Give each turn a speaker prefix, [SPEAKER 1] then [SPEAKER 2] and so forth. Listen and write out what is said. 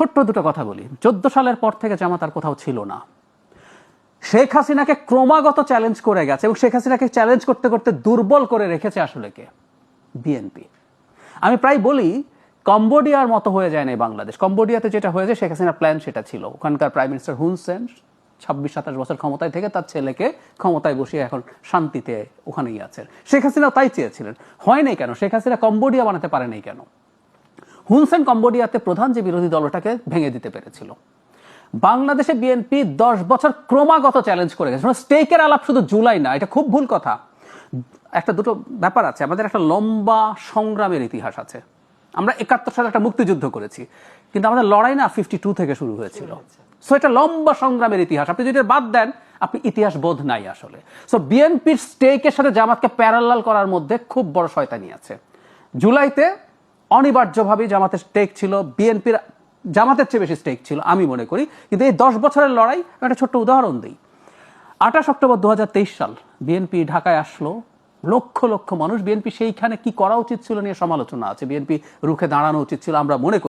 [SPEAKER 1] ছোট্ট দুটো কথা বলি। 14 সালের পর থেকে জামাত আর কোথাও ছিল না। শেখ হাসিনাকে ক্রমাগত চ্যালেঞ্জ করে গেছে এবং শেখ হাসিনাকে চ্যালেঞ্জ করতে করতে দুর্বল করে রেখেছে আসলে কে? বিএনপি। আমি প্রায় বলি কম্বোডিয়ার মতো হয়ে যায় না বাংলাদেশ। কম্বোডিয়াতে যেটা হয়েছে শেখ হাসিনার প্ল্যান সেটা ছিল। ওখানকার প্রাইম মিনিস্টার হুন সেন 26-27 বছর ক্ষমতায় থেকে তার ছেলেকে ক্ষমতায় বসিয়ে এখন শান্তিতে ওখানেই আছেন। শেখ হাসিনাও তাই চেয়েছিলেন, হয় নাই কেন? শেখ হাসিনা কম্বোডিয়া বানাতে পারে নাই কেন? হুন সেন কম্বোডিয়াতে প্রধান যে বিরোধী দলটাকে ভেঙে দিতে পেরেছিল। বাংলাদেশে বিএনপি 10 বছর ক্রমাগত চ্যালেঞ্জ করে গেছে। স্টেকের আলাপ শুধু জুলাই না, এটা খুব ভুল কথা। একটা দুটো ব্যাপার আছে, আমাদের একটা লম্বা সংগ্রামের ইতিহাস আছে। আমরা 71 সালে একটা মুক্তিযুদ্ধ করেছি, কিন্তু আমাদের লড়াই না 52 থেকে শুরু হয়েছিল। সো এটা লম্বা সংগ্রামের ইতিহাস। আপনি যদি বাদ দেন, আপনি ইতিহাস বোধ নাই আসলে। সো বিএনপির স্টেকের সাথে জামাতকে প্যারালাল করার মধ্যে খুব বড় শয়তানি আছে। জুলাইতে অনিবার্যভাবেই জামাতের স্টেক ছিল, বিএনপির জামাতের চেয়ে বেশি স্টেক ছিল আমি মনে করি। কিন্তু এই 10 বছরের লড়াই, একটা ছোট্ট উদাহরণ দিই। 28 অক্টোবর 2023 সাল বিএনপি ঢাকায় আসলো, লক্ষ লক্ষ মানুষ। বিএনপি সেইখানে কি করা উচিত ছিল নিয়ে সমালোচনা আছে। বিএনপি রুখে দাঁড়ানো উচিত ছিল আমরা মনে করি।